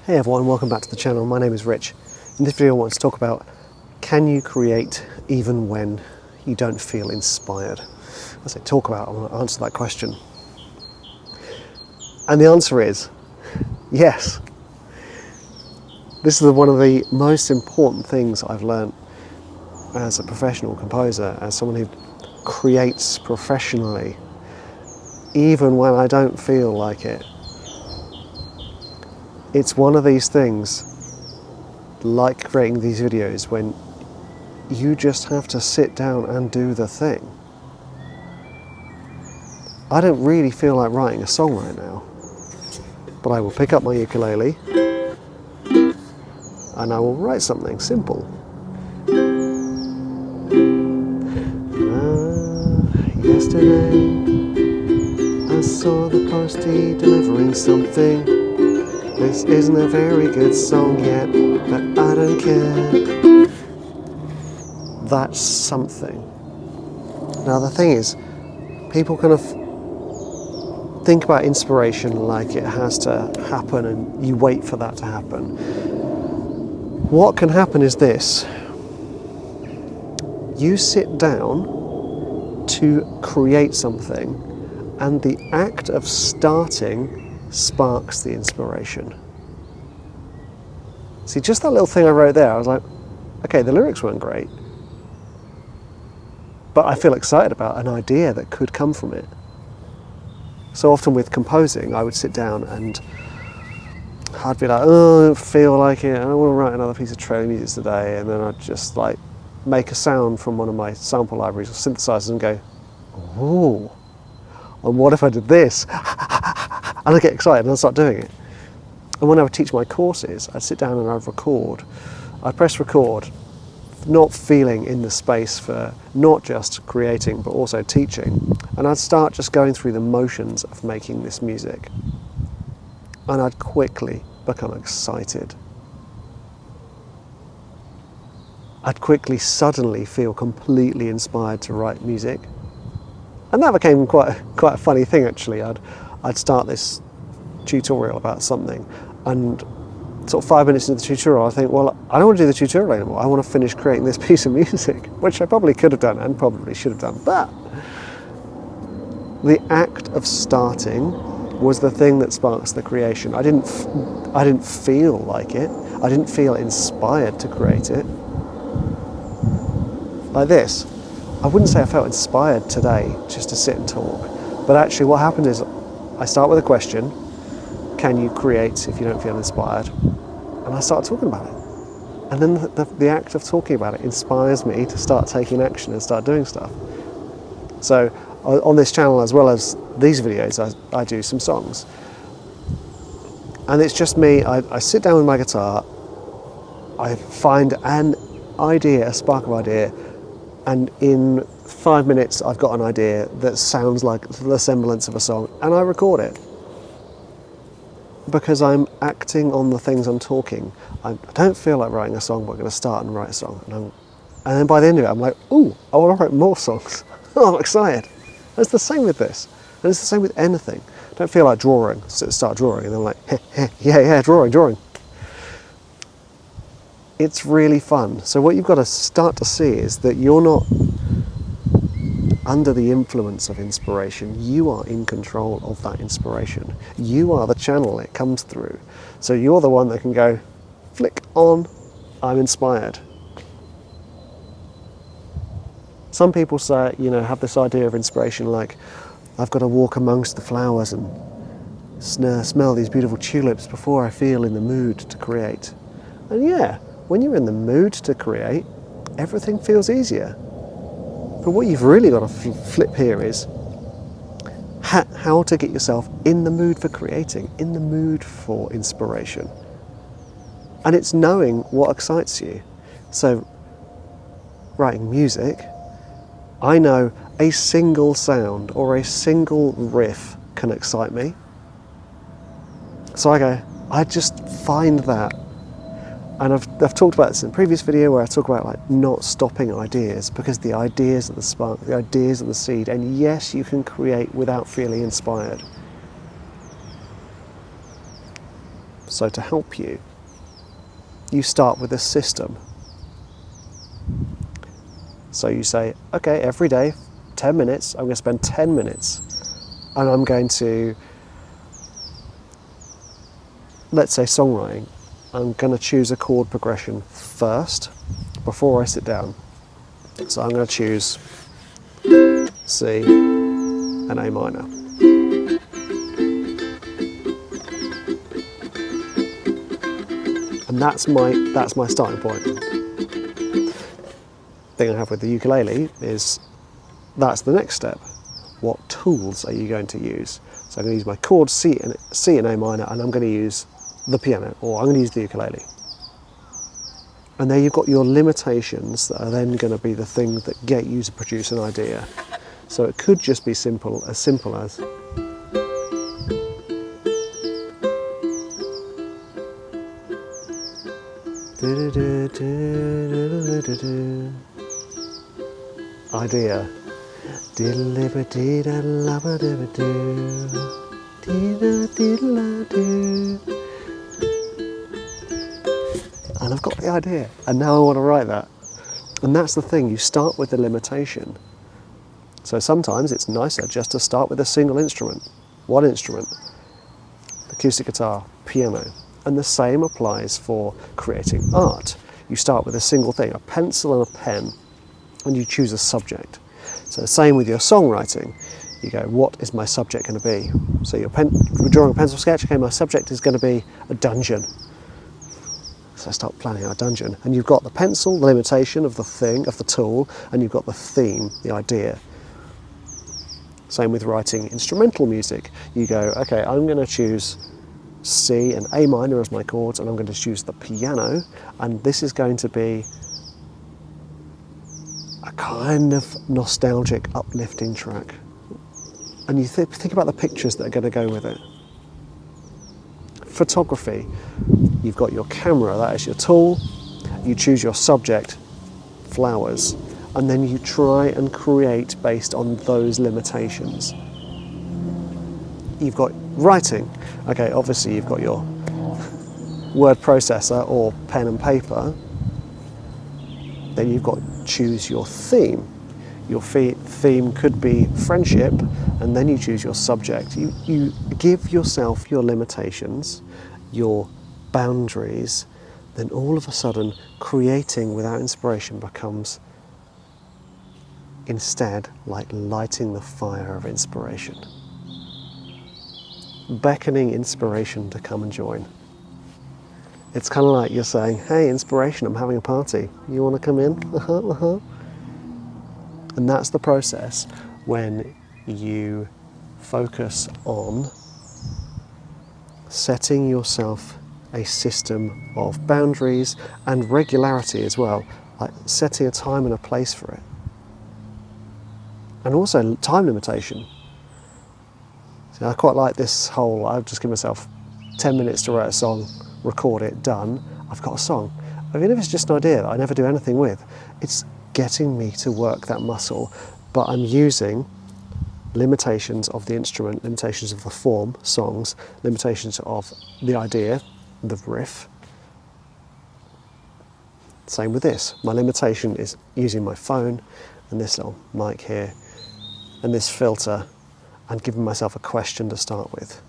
Hey everyone, welcome back to the channel. My name is Rich. In this video I want to talk about, can you create even when you don't feel inspired? As I talk about, I want to answer that question. And the answer is yes. This is one of the most important things I've learned as a professional composer, as someone who creates professionally, even when I don't feel like it. It's one of these things, like creating these videos, when you just have to sit down and do the thing. I don't really feel like writing a song right now, but I will pick up my ukulele and I will write something simple. Yesterday I saw the postie delivering something. This isn't a very good song yet, but I don't care. That's something. Now the thing is, people kind of think about inspiration like it has to happen and you wait for that to happen. What can happen is this. You sit down to create something, and the act of starting sparks the inspiration. See, just that little thing I wrote there, I was like, okay, the lyrics weren't great, but I feel excited about an idea that could come from it. So often with composing, I would sit down and I'd be like, oh, I don't feel like it, I don't want to write another piece of trailer music today, and then I'd just like make a sound from one of my sample libraries or synthesizers and go, ooh, and what if I did this? And I'd get excited and I'd start doing it. And when I would teach my courses, I'd sit down and I'd record. I'd press record, not feeling in the space for not just creating but also teaching. And I'd start just going through the motions of making this music. And I'd quickly become excited. I'd quickly suddenly feel completely inspired to write music. And that became quite a funny thing actually. I'd start this tutorial about something, and sort of 5 minutes into the tutorial I think, well, I don't want to do the tutorial anymore, I want to finish creating this piece of music, which I probably could have done and probably should have done, but the act of starting was the thing that sparks the creation. I didn't feel like it, I didn't feel inspired to create it. Like this, I wouldn't say I felt inspired today just to sit and talk, but actually what happened is I start with a question, can you create if you don't feel inspired? And I start talking about it. And then the act of talking about it inspires me to start taking action and start doing stuff. So on this channel, as well as these videos, I do some songs. And it's just me, I sit down with my guitar, I find an idea, a spark of idea, and in 5 minutes I've got an idea that sounds like the semblance of a song, and I record it. Because I'm acting on the things I'm talking. I don't feel like writing a song, but I'm going to start and write a song. And then by the end of it, I'm like, ooh, I want to write more songs. Oh, I'm excited. And it's the same with this. And it's the same with anything. I don't feel like drawing, so start drawing, and then I'm like, yeah, drawing. It's really fun. So what you've got to start to see is that you're not under the influence of inspiration. You are in control of that inspiration. You are the channel it comes through. So you're the one that can go, flick on, I'm inspired. Some people say, have this idea of inspiration like, I've got to walk amongst the flowers and smell these beautiful tulips before I feel in the mood to create. And yeah, when you're in the mood to create, everything feels easier. But what you've really got to flip here is how to get yourself in the mood for creating, in the mood for inspiration. And it's knowing what excites you. So, writing music, I know a single sound or a single riff can excite me. So I just find that. And I've talked about this in a previous video where I talk about like not stopping ideas, because the ideas are the spark, the ideas are the seed, and yes, you can create without feeling inspired. So to help you, you start with a system. So you say, okay, every day, 10 minutes, I'm going to spend 10 minutes and I'm going to, let's say songwriting, I'm going to choose a chord progression first before I sit down. So I'm going to choose C and A minor. And that's my starting point. The thing I have with the ukulele is that's the next step. What tools are you going to use? So I'm going to use my chord C and A minor, and I'm going to use the piano, or I'm going to use the ukulele. And there you've got your limitations that are then going to be the thing that get you to produce an idea. So it could just be simple as idea. And I've got the idea, and now I want to write that. And that's the thing, you start with the limitation. So sometimes it's nicer just to start with a single instrument, one instrument, acoustic guitar, piano. And the same applies for creating art. You start with a single thing, a pencil and a pen, and you choose a subject. So the same with your songwriting. You go, what is my subject going to be? So you're drawing a pencil sketch, okay, my subject is going to be a dungeon. So I start planning out a dungeon. And you've got the pencil, the limitation of the thing, of the tool, and you've got the theme, the idea. Same with writing instrumental music. You go, okay, I'm going to choose C and A minor as my chords, and I'm going to choose the piano, and this is going to be a kind of nostalgic, uplifting track. And you think about the pictures that are going to go with it. Photography, you've got your camera, that is your tool, you choose your subject, flowers, and then you try and create based on those limitations. You've got writing, okay, obviously you've got your word processor or pen and paper. Then you've got to choose your theme. Your theme could be friendship, and then you choose your subject. You give yourself your limitations, your boundaries, then all of a sudden creating without inspiration becomes instead like lighting the fire of inspiration. Beckoning inspiration to come and join. It's kind of like you're saying, hey, inspiration, I'm having a party. You want to come in? And that's the process when you focus on setting yourself a system of boundaries and regularity as well, like setting a time and a place for it. And also time limitation. So I quite like this whole, I've just given myself 10 minutes to write a song, record it, done, I've got a song. Even if it's just an idea that I never do anything with, it's getting me to work that muscle, but I'm using limitations of the instrument, limitations of the form, songs, limitations of the idea, the riff. Same with this. My limitation is using my phone and this little mic here and this filter and giving myself a question to start with.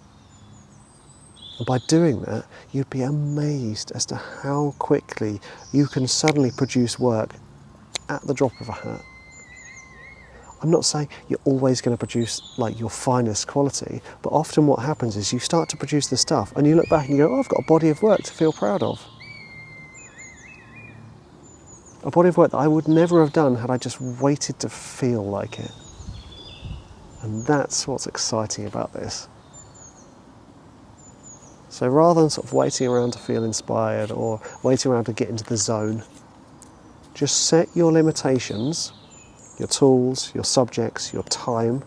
And by doing that, you'd be amazed as to how quickly you can suddenly produce work at the drop of a hat. I'm not saying you're always going to produce like your finest quality, but often what happens is you start to produce the stuff and you look back and you go, oh, I've got a body of work to feel proud of. A body of work that I would never have done had I just waited to feel like it. And that's what's exciting about this. So rather than sort of waiting around to feel inspired or waiting around to get into the zone, just set your limitations, your tools, your subjects, your time,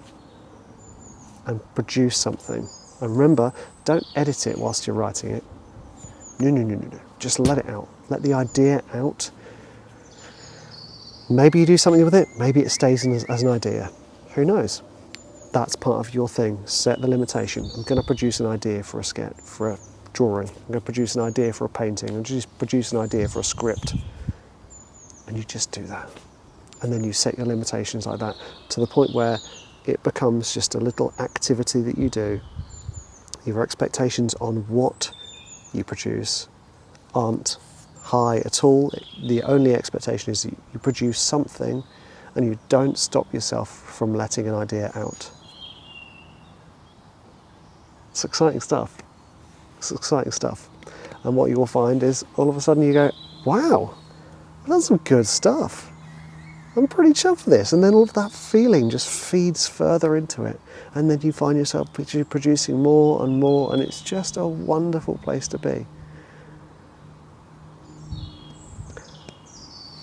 and produce something. And remember, don't edit it whilst you're writing it. No. Just let it out. Let the idea out. Maybe you do something with it. Maybe it stays in as an idea. Who knows? That's part of your thing. Set the limitation. I'm going to produce an idea for a sketch, for a drawing, I'm going to produce an idea for a painting, I'm going to just produce an idea for a script. And you just do that. And then you set your limitations like that to the point where it becomes just a little activity that you do. Your expectations on what you produce aren't high at all. The only expectation is that you produce something and you don't stop yourself from letting an idea out. It's exciting stuff. It's exciting stuff. And what you will find is all of a sudden you go, wow, I've done some good stuff. I'm pretty chuffed with this. And then all of that feeling just feeds further into it. And then you find yourself producing more and more, and it's just a wonderful place to be.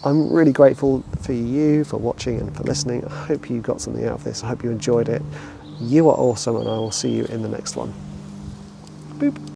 I'm really grateful for you for watching and for listening. I hope you got something out of this. I hope you enjoyed it. You are awesome, and I will see you in the next one. Boop.